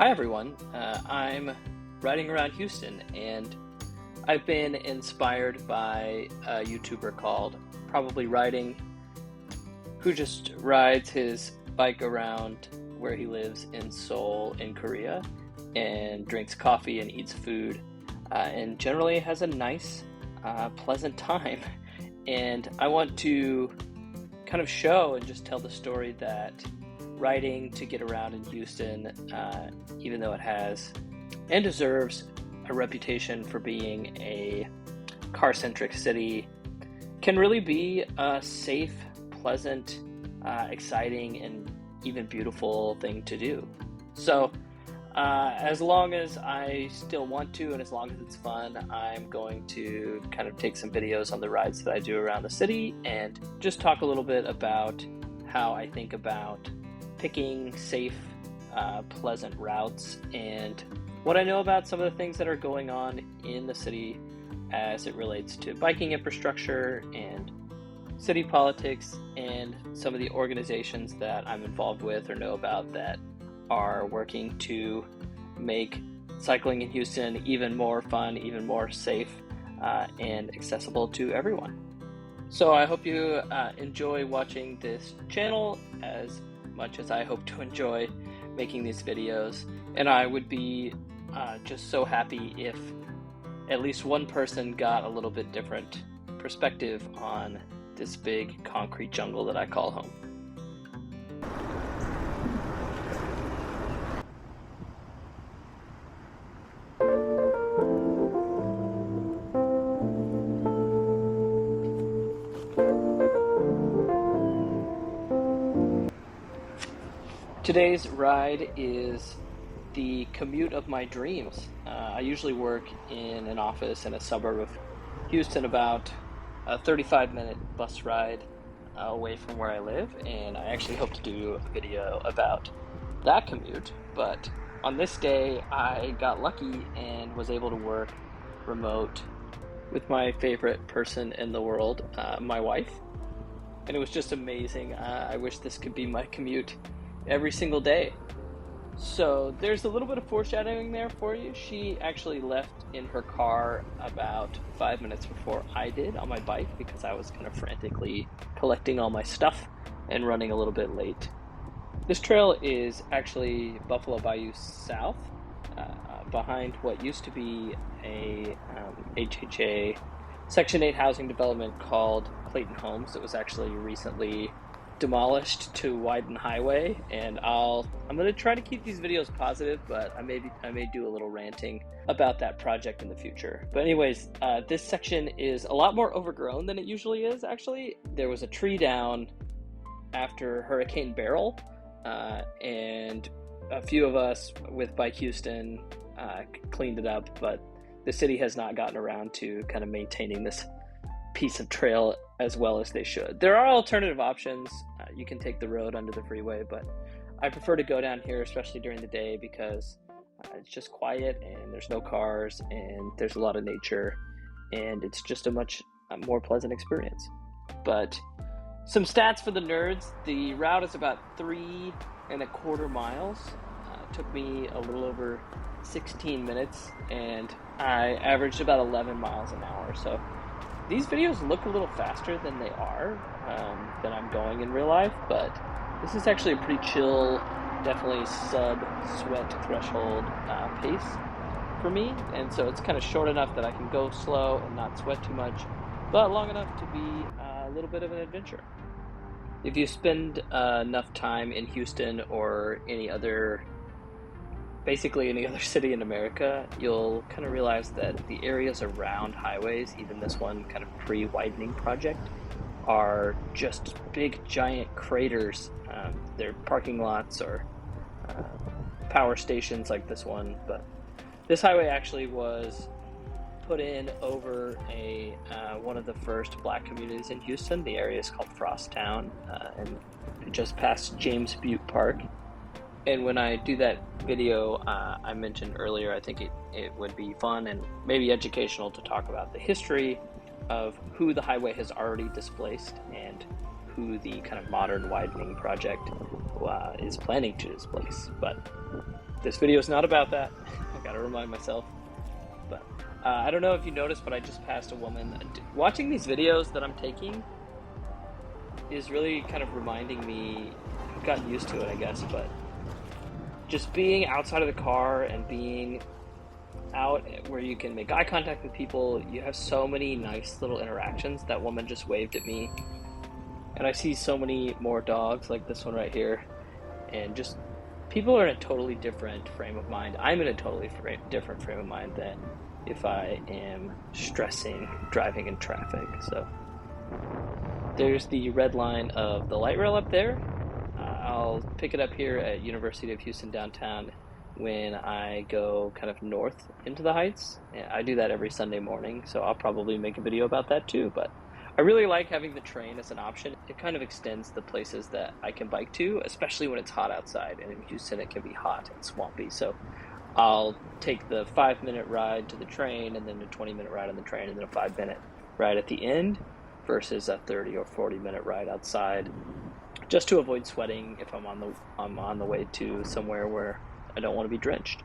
Hi everyone, I'm riding around Houston and I've been inspired by a YouTuber called Probably Riding, who just rides his bike around where he lives in Seoul in Korea and drinks coffee and eats food and generally has a nice, pleasant time. And I want to kind of show and just tell the story that riding to get around in Houston, even though it has and deserves a reputation for being a car-centric city, can really be a safe, pleasant, exciting, and even beautiful thing to do. So as long as I still want to, and as long as it's fun, I'm going to kind of take some videos on the rides that I do around the city and just talk a little bit about how I think about picking safe, pleasant routes and what I know about some of the things that are going on in the city as it relates to biking infrastructure and city politics and some of the organizations that I'm involved with or know about that are working to make cycling in Houston even more fun, even more safe, and accessible to everyone. So I hope you enjoy watching this channel as much as I hope to enjoy making these videos, and I would be just so happy if at least one person got a little bit different perspective on this big concrete jungle that I call home. Today's ride is the commute of my dreams. I usually work in an office in a suburb of Houston, about a 35-minute bus ride away from where I live, and I actually hope to do a video about that commute. But on this day, I got lucky and was able to work remote with my favorite person in the world, my wife, and it was just amazing. I wish this could be my commute every single day. So there's a little bit of foreshadowing there for you. She actually left in her car about 5 minutes before I did on my bike because I was kind of frantically collecting all my stuff and running a little bit late. This trail is actually Buffalo Bayou South, behind what used to be a HHA Section 8 housing development called Clayton Homes. It was actually recently demolished to widen highway, and I'm going to try to keep these videos positive, but I may do a little ranting about that project in the future. But anyways, this section is a lot more overgrown than it usually is. Actually, there was a tree down after Hurricane Beryl, and a few of us with Bike Houston cleaned it up, but the city has not gotten around to kind of maintaining this piece of trail as well as they should. There are alternative options. You can take the road under the freeway, but I prefer to go down here, especially during the day, because it's just quiet and there's no cars and there's a lot of nature, and it's just a much more pleasant experience. But some stats for the nerds: the route is about 3.25 miles. It took me a little over 16 minutes, and I averaged about 11 miles an hour. So these videos look a little faster than they are, than I'm going in real life, but this is actually a pretty chill, definitely sub-sweat threshold pace for me, and so it's kind of short enough that I can go slow and not sweat too much, but long enough to be a little bit of an adventure. If you spend enough time in Houston or basically any other city in America, you'll kind of realize that the areas around highways, even this one kind of pre-widening project, are just big giant craters. They're parking lots or power stations like this one, but this highway actually was put in over one of the first Black communities in Houston. The area is called Frosttown, and just past James Butte Park. And when I do that video I mentioned earlier, I think it would be fun and maybe educational to talk about the history of who the highway has already displaced and who the kind of modern widening project is planning to displace. But This video is not about that. I gotta remind myself. But I don't know if you noticed, but I just passed a woman. Watching these videos that I'm taking is really kind of reminding me, I've gotten used to it, I guess, but just being outside of the car and being out where you can make eye contact with people, you have so many nice little interactions. That woman just waved at me, and I see so many more dogs like this one right here, and just people are in a totally different frame of mind. I'm in a totally different frame of mind than if I am stressing driving in traffic. So there's the red line of the light rail up there. I'll pick it up here at University of Houston downtown when I go kind of north into the Heights. I do that every Sunday morning, so I'll probably make a video about that too. But I really like having the train as an option. It kind of extends the places that I can bike to, especially when it's hot outside. And in Houston, it can be hot and swampy. So I'll take the 5-minute ride to the train, and then a 20-minute ride on the train, and then a 5-minute ride at the end versus a 30 or 40-minute ride outside, just to avoid sweating if I'm on the way to somewhere where I don't want to be drenched.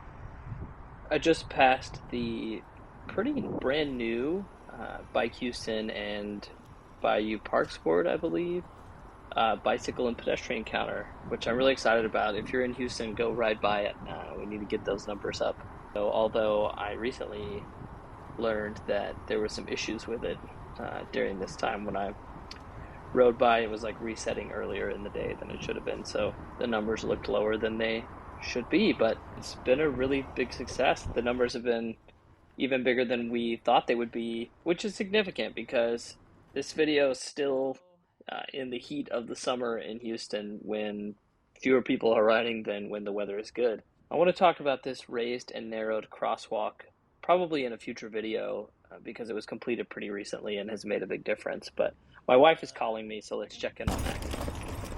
I just passed the pretty brand new Bike Houston and Bayou Park Sport, I believe, bicycle and pedestrian counter, which I'm really excited about. If you're in Houston, go ride by it. We need to get those numbers up. So, although I recently learned that there were some issues with it during this time when I rode by, it was like resetting earlier in the day than it should have been. So the numbers looked lower than they should be, but it's been a really big success. The numbers have been even bigger than we thought they would be, which is significant because this video is still in the heat of the summer in Houston when fewer people are riding than when the weather is good. I want to talk about this raised and narrowed crosswalk probably in a future video because it was completed pretty recently and has made a big difference. But my wife is calling me, so let's check in on that.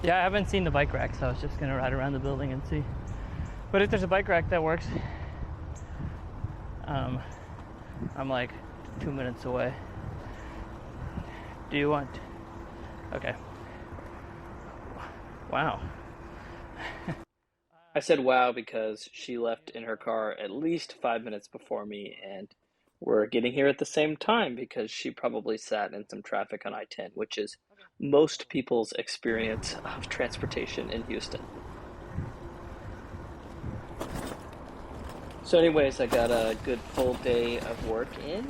Yeah, I haven't seen the bike rack, so I was just gonna ride around the building and see. But if there's a bike rack that works, I'm like 2 minutes away. Do you want? Okay. Wow. I said wow because she left in her car at least 5 minutes before me, and we're getting here at the same time because she probably sat in some traffic on I-10, which is most people's experience of transportation in Houston. So anyways, I got a good full day of work in.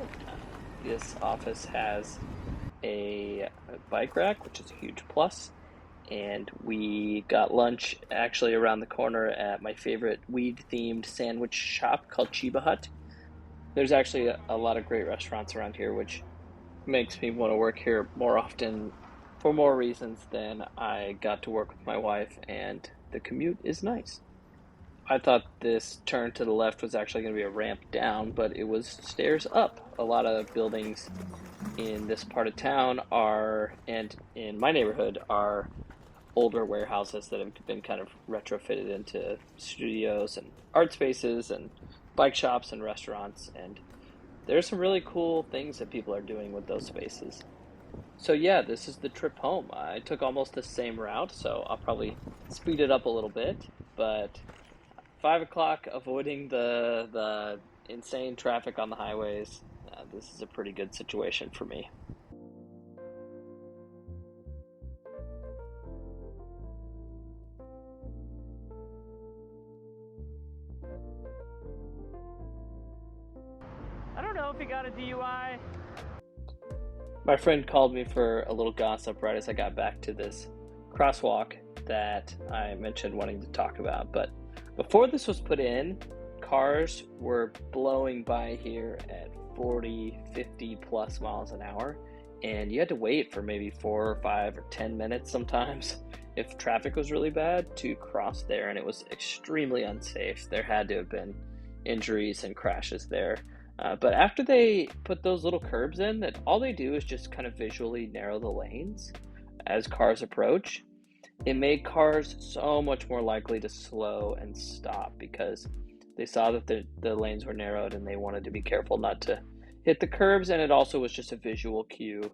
This office has a bike rack, which is a huge plus. And we got lunch actually around the corner at my favorite weed-themed sandwich shop called Chiba Hut. There's actually a lot of great restaurants around here, which makes me want to work here more often for more reasons than I got to work with my wife, and the commute is nice. I thought this turn to the left was actually going to be a ramp down, but it was stairs up. A lot of buildings in this part of town and in my neighborhood, are older warehouses that have been kind of retrofitted into studios and art spaces and bike shops and restaurants. And there's some really cool things that people are doing with those spaces. So yeah, this is the trip home. I took almost the same route, so I'll probably speed it up a little bit, but 5 o'clock, avoiding the insane traffic on the highways. This is a pretty good situation for me. I don't know if he got a DUI. My friend called me for a little gossip right as I got back to this crosswalk that I mentioned wanting to talk about. But before this was put in, cars were blowing by here at 40, 50 plus miles an hour, and you had to wait for maybe 4 or 5 or 10 minutes sometimes if traffic was really bad to cross there, and it was extremely unsafe. There had to have been injuries and crashes there. But after they put those little curbs in, that all they do is just kind of visually narrow the lanes as cars approach, it made cars so much more likely to slow and stop because they saw that the lanes were narrowed and they wanted to be careful not to hit the curbs. And it also was just a visual cue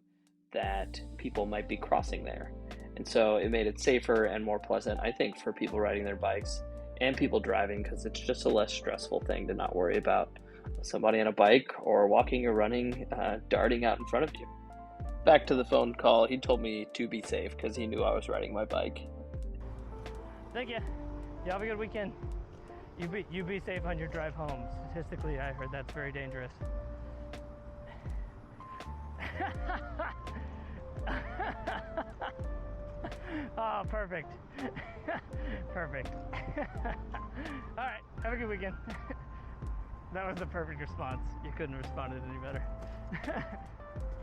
that people might be crossing there. And so it made it safer and more pleasant, I think, for people riding their bikes. and people driving, because it's just a less stressful thing to not worry about somebody on a bike or walking or running, darting out in front of you. Back to the phone call, he told me to be safe because he knew I was riding my bike. Thank you. You have a good weekend. You be safe on your drive home. Statistically, I heard that's very dangerous. Oh, perfect. Perfect. All right, have a good weekend. That was the perfect response. You couldn't have responded any better.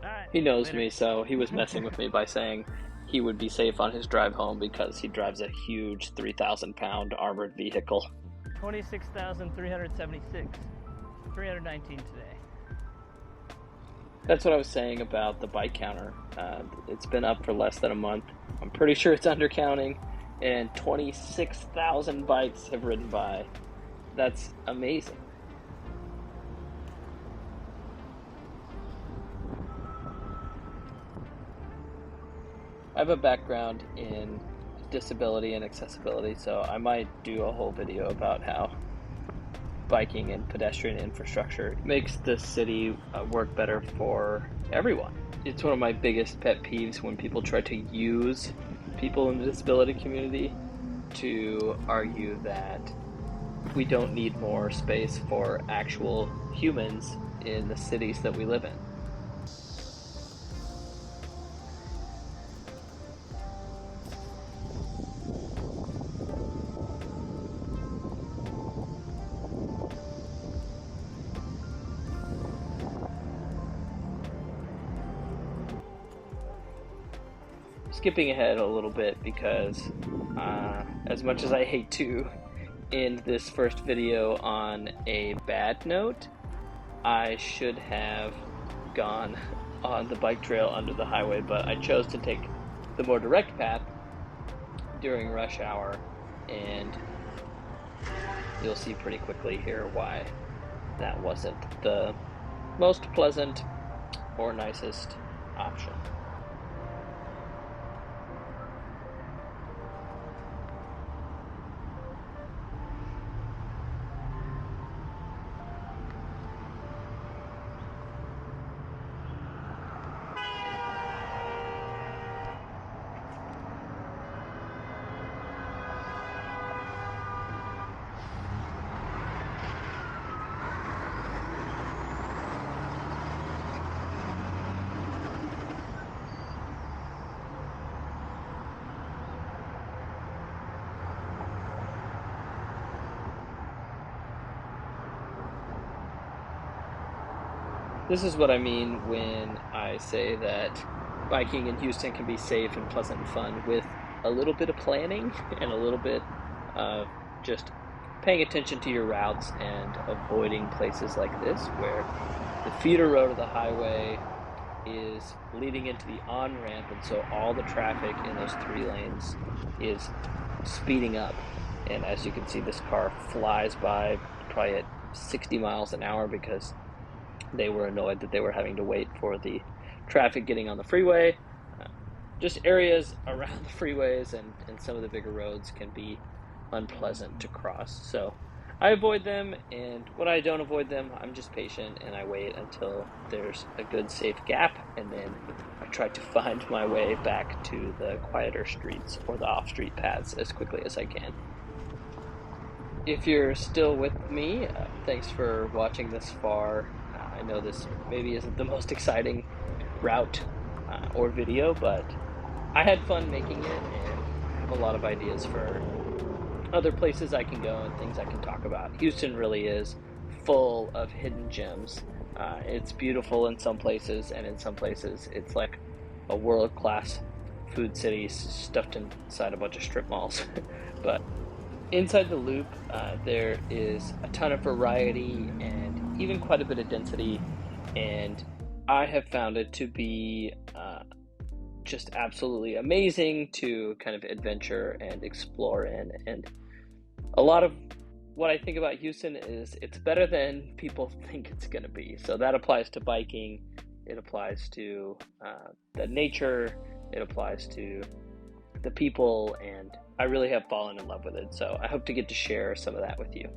All right, He knows later. me, so he was messing with me by saying he would be safe on his drive home because he drives a huge 3,000-pound armored vehicle. 26,376. 319 today. That's what I was saying about the bike counter. It's been up for less than a month. I'm pretty sure it's undercounting, and 26,000 bikes have ridden by. That's amazing. I have a background in disability and accessibility, so I might do a whole video about how biking and pedestrian infrastructure makes the city work better for everyone. It's one of my biggest pet peeves when people try to use people in the disability community to argue that we don't need more space for actual humans in the cities that we live in. Skipping ahead a little bit because as much as I hate to end this first video on a bad note, I should have gone on the bike trail under the highway, but I chose to take the more direct path during rush hour, and you'll see pretty quickly here why that wasn't the most pleasant or nicest option. This is what I mean when I say that biking in Houston can be safe and pleasant and fun with a little bit of planning and a little bit of just paying attention to your routes and avoiding places like this where the feeder road of the highway is leading into the on-ramp, and so all the traffic in those 3 lanes is speeding up. And as you can see, this car flies by probably at 60 miles an hour because they were annoyed that they were having to wait for the traffic getting on the freeway. Just areas around the freeways and some of the bigger roads can be unpleasant to cross. So I avoid them, and when I don't avoid them, I'm just patient and I wait until there's a good safe gap, and then I try to find my way back to the quieter streets or the off-street paths as quickly as I can. If you're still with me, thanks for watching this far. I know this maybe isn't the most exciting route or video, but I had fun making it, and I have a lot of ideas for other places I can go and things I can talk about. Houston really is full of hidden gems. It's beautiful in some places, and in some places it's like a world-class food city stuffed inside a bunch of strip malls. But inside the loop, there is a ton of variety and even quite a bit of density, and I have found it to be just absolutely amazing to kind of adventure and explore in. And a lot of what I think about Houston is it's better than people think it's going to be. So that applies to biking, it applies to the nature, it applies to the people, and I really have fallen in love with it. So I hope to get to share some of that with you.